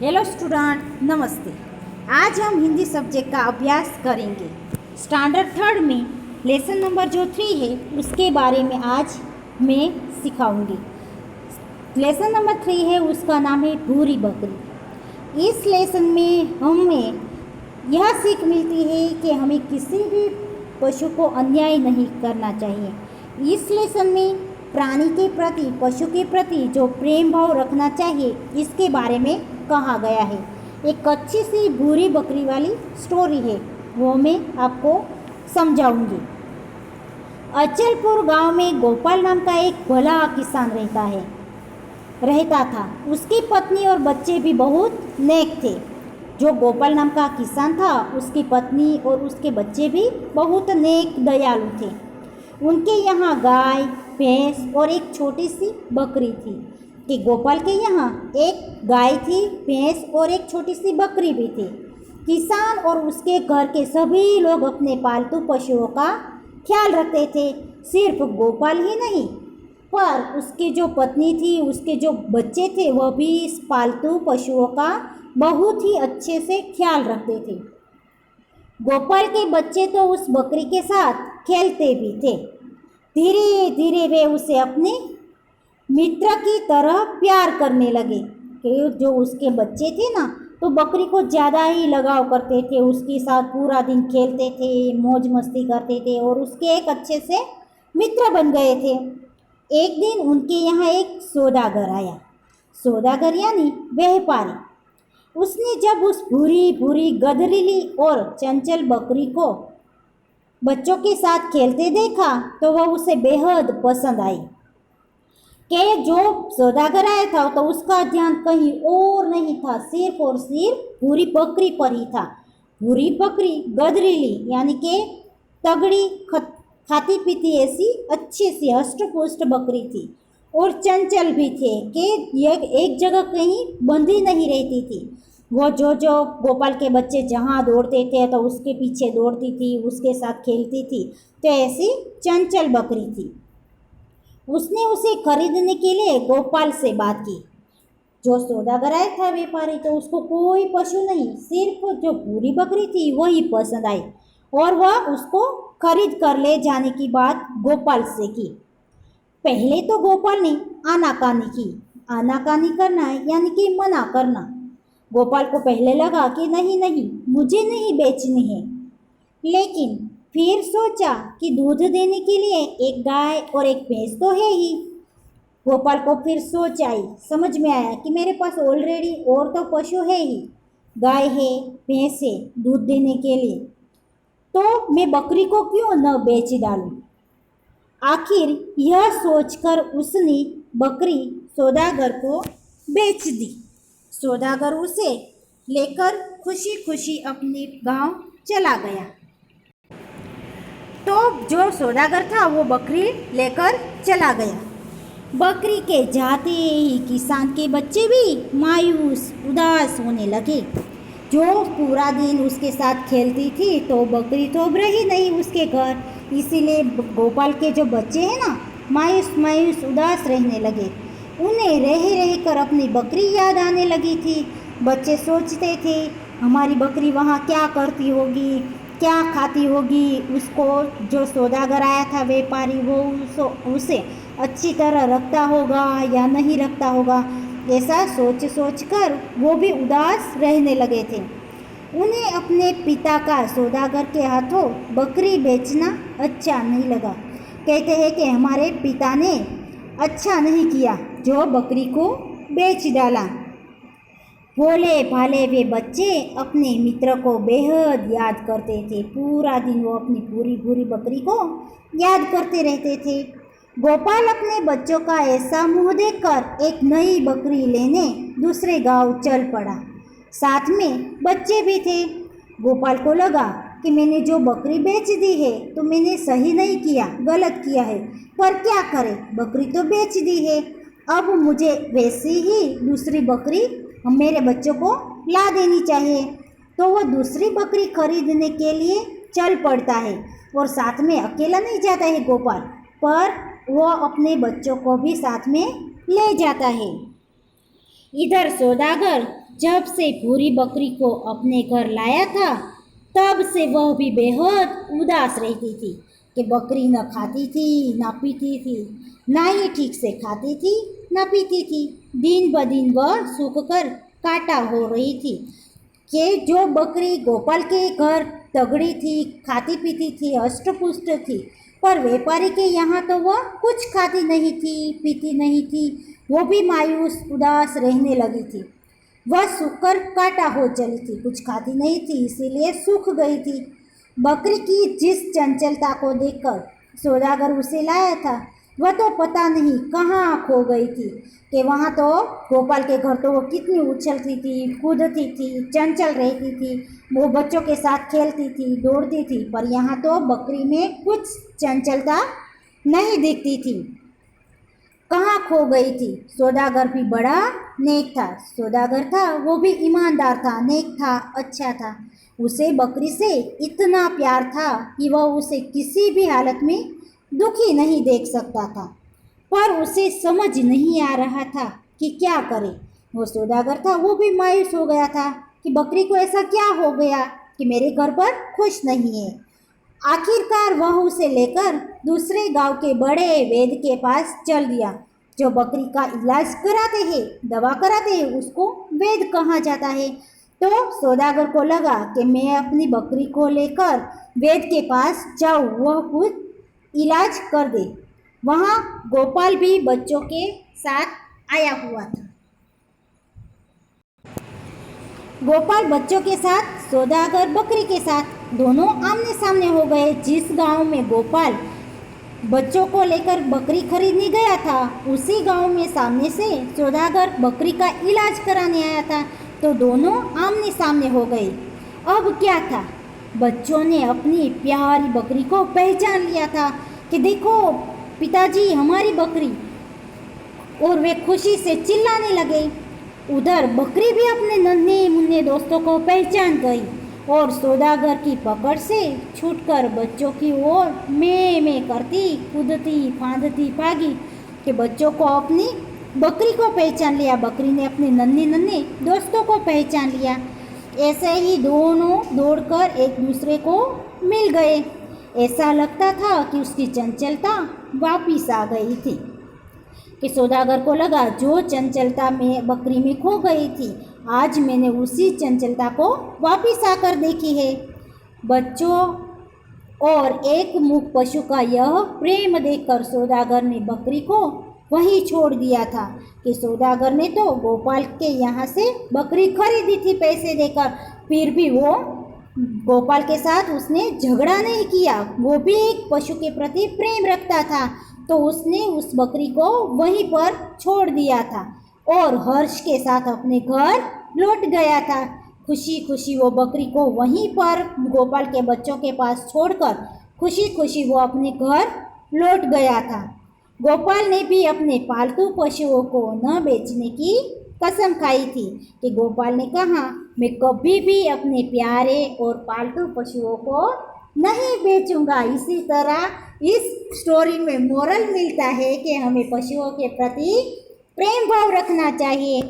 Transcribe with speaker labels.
Speaker 1: Hello student, नमस्ते। आज हम हिंदी सब्जेक्ट का अभ्यास करेंगे। स्टैंडर्ड थर्ड में लेसन नंबर जो 3 है उसके बारे में आज मैं सिखाऊंगी। लेसन नंबर 3 है, उसका नाम है भूरी बकरी। इस लेसन में हमें यह सीख मिलती है कि हमें किसी भी पशु को अन्याय नहीं करना चाहिए। इस लेसन में प्राणी के प्रति, पशु के प्रति जो प्रेम भाव रखना चाहिए इसके बारे में कहा गया है। एक अच्छी सी भूरी बकरी वाली स्टोरी है, वो मैं आपको समझाऊंगी। अचलपुर गांव में गोपाल नाम का एक भला किसान रहता था। उसकी पत्नी और बच्चे भी बहुत नेक थे। जो गोपाल नाम का किसान था, उसकी पत्नी और उसके बच्चे भी बहुत नेक दयालु थे। उनके यहाँ गाय, भैंस और एक छोटी सी बकरी थी। कि गोपाल के यहाँ एक गाय थी, भैंस और एक छोटी सी बकरी भी थी। किसान और उसके घर के सभी लोग अपने पालतू पशुओं का ख्याल रखते थे। सिर्फ गोपाल ही नहीं, पर उसकी जो पत्नी थी, उसके जो बच्चे थे, वह भी इस पालतू पशुओं का बहुत ही अच्छे से ख्याल रखते थे। गोपाल के बच्चे तो उस बकरी के साथ खेलते भी थे। धीरे धीरे वे उसे अपने मित्र की तरह प्यार करने लगे। कि जो उसके बच्चे थे ना, तो बकरी को ज़्यादा ही लगाव करते थे। उसके साथ पूरा दिन खेलते थे, मौज मस्ती करते थे और उसके एक अच्छे से मित्र बन गए थे। एक दिन उनके यहाँ एक सौदागर आया। सौदागर यानी व्यापारी। उसने जब उस भूरी भूरी गदरीली और चंचल बकरी को बच्चों के साथ खेलते देखा तो वह उसे बेहद पसंद आई। कि जो सौदागर आया था तो उसका ध्यान कहीं और नहीं था, सिर्फ और सिर्फ भूरी बकरी पर ही था। भूरी बकरी गदरीली यानी कि तगड़ी, खाती पीती ऐसी अच्छी सी हष्ट-पुष्ट बकरी थी और चंचल भी थे कि यह एक जगह कहीं बंधी नहीं रहती थी। वो जो गोपाल के बच्चे जहाँ दौड़ते थे तो उसके पीछे दौड़ती थी, उसके साथ खेलती थी। तो ऐसी चंचल बकरी थी। उसने उसे खरीदने के लिए गोपाल से बात की। जो सौदागर आया था व्यापारी, तो उसको कोई पशु नहीं, सिर्फ जो भूरी बकरी थी वही पसंद आई और वह उसको खरीद कर ले जाने की बात गोपाल से की। पहले तो गोपाल ने आनाकानी की। आनाकानी करना यानी कि मना करना। गोपाल को पहले लगा कि नहीं नहीं, मुझे नहीं बेचनी है। लेकिन फिर सोचा कि दूध देने के लिए एक गाय और एक भैंस तो है ही। गोपाल को फिर सोच आई, समझ में आया कि मेरे पास ऑलरेडी और तो पशु है ही, गाय है, भैंस है दूध देने के लिए, तो मैं बकरी को क्यों न बेच डालूं। आखिर यह सोचकर उसने बकरी सौदागर को बेच दी। सौदागर उसे लेकर खुशी खुशी अपने गांव चला गया। तो जो सौदागर था वो बकरी लेकर चला गया। बकरी के जाते ही किसान के बच्चे भी मायूस, उदास होने लगे। जो पूरा दिन उसके साथ खेलती थी तो बकरी तो अब रही नहीं उसके घर, इसीलिए गोपाल के जो बच्चे हैं ना, मायूस मायूस उदास रहने लगे। उन्हें रह कर अपनी बकरी याद आने लगी थी। बच्चे सोचते थे हमारी बकरी वहाँ क्या करती होगी, क्या खाती होगी। उसको जो सौदागर आया था व्यापारी, वो उसे अच्छी तरह रखता होगा या नहीं रखता होगा। ऐसा सोच सोच कर वो भी उदास रहने लगे थे। उन्हें अपने पिता का सौदागर के हाथों बकरी बेचना अच्छा नहीं लगा। कहते हैं कि हमारे पिता ने अच्छा नहीं किया जो बकरी को बेच डाला। भोले भाले वे बच्चे अपने मित्र को बेहद याद करते थे। पूरा दिन वो अपनी पूरी पूरी बकरी को याद करते रहते थे। गोपाल अपने बच्चों का ऐसा मुंह देखकर एक नई बकरी लेने दूसरे गांव चल पड़ा। साथ में बच्चे भी थे। गोपाल को लगा कि मैंने जो बकरी बेच दी है तो मैंने सही नहीं किया, गलत किया है, पर क्या करे, बकरी तो बेच दी है। अब मुझे वैसी ही दूसरी बकरी मेरे बच्चों को ला देनी चाहिए। तो वो दूसरी बकरी खरीदने के लिए चल पड़ता है और साथ में अकेला नहीं जाता है गोपाल, पर वो अपने बच्चों को भी साथ में ले जाता है। इधर सौदागर जब से पूरी बकरी को अपने घर लाया था तब से वह भी बेहद उदास रहती थी कि बकरी न खाती थी न पीती थी, ना ही ठीक से खाती थी न पीती थी। दिन ब दिन वह सूख कर काटा हो रही थी कि जो बकरी गोपाल के घर तगड़ी थी, खाती पीती थी, हष्टपुष्ट थी, पर व्यापारी के यहाँ तो वह कुछ खाती नहीं थी, पीती नहीं थी, वो भी मायूस उदास रहने लगी थी। वह सूखकर काटा हो चली थी, कुछ खाती नहीं थी, इसीलिए सूख गई थी। बकरी की जिस चंचलता को देखकर सौदागर उसे लाया था, वह तो पता नहीं कहाँ खो गई थी कि वहाँ तो गोपाल के घर तो वो कितनी उछलती थी, कूदती थी, चंचल रहती थी, वो बच्चों के साथ खेलती थी, दौड़ती थी, पर यहाँ तो बकरी में कुछ चंचलता नहीं दिखती थी। कहाँ खो गई थी? सौदागर भी बड़ा नेक था। सौदागर था वो भी ईमानदार था, नेक था, अच्छा था। उसे बकरी से इतना प्यार था कि वह उसे किसी भी हालत में दुखी नहीं देख सकता था, पर उसे समझ नहीं आ रहा था कि क्या करे। वो सौदागर था वो भी मायूस हो गया था कि बकरी को ऐसा क्या हो गया कि मेरे घर पर खुश नहीं है। आखिरकार वह उसे लेकर दूसरे गांव के बड़े वैद्य के पास चल दिया। जो बकरी का इलाज कराते हैं, दवा कराते हैं, उसको वैद्य कहा जाता है। तो सौदागर को लगा कि मैं अपनी बकरी को लेकर वैद्य के पास जाऊँ, वह कुछ इलाज कर दे। वहाँ गोपाल भी बच्चों के साथ आया हुआ था। गोपाल बच्चों के साथ, सौदागर बकरी के साथ, दोनों आमने सामने हो गए। जिस गांव में गोपाल बच्चों को लेकर बकरी खरीदने गया था, उसी गांव में सामने से सौदागर बकरी का इलाज कराने आया था। तो दोनों आमने सामने हो गए। अब क्या था, बच्चों ने अपनी प्यारी बकरी को पहचान लिया था कि देखो पिताजी हमारी बकरी, और वे खुशी से चिल्लाने लगे। उधर बकरी भी अपने नन्हे मुन्ने दोस्तों को पहचान गई और सौदागर की पकड़ से छूटकर बच्चों की ओर में करती, कूदती, फांदती भागी कि बच्चों को अपनी बकरी को पहचान लिया, बकरी ने अपने नन्हे नन्हे दोस्तों को पहचान लिया। ऐसे ही दोनों दौड़कर एक दूसरे को मिल गए। ऐसा लगता था कि उसकी चंचलता वापिस आ गई थी, कि सौदागर को लगा जो चंचलता में बकरी में खो गई थी, आज मैंने उसी चंचलता को वापिस आकर देखी है। बच्चों और एक मूक पशु का यह प्रेम देखकर सौदागर ने बकरी को वहीं छोड़ दिया था कि सौदागर ने तो गोपाल के यहाँ से बकरी खरीदी थी पैसे देकर, फिर भी वो गोपाल के साथ उसने झगड़ा नहीं किया। वो भी एक पशु के प्रति प्रेम रखता था, तो उसने उस बकरी को वहीं पर छोड़ दिया था और हर्ष के साथ अपने घर लौट गया था। खुशी खुशी वो बकरी को वहीं पर गोपाल के बच्चों के पास छोड़कर खुशी खुशी वो अपने घर लौट गया था। गोपाल ने भी अपने पालतू पशुओं को न बेचने की कसम खाई थी कि गोपाल ने कहा, मैं कभी भी अपने प्यारे और पालतू पशुओं को नहीं बेचूंगा। इसी तरह इस स्टोरी में मोरल मिलता है कि हमें पशुओं के प्रति प्रेम भाव रखना चाहिए।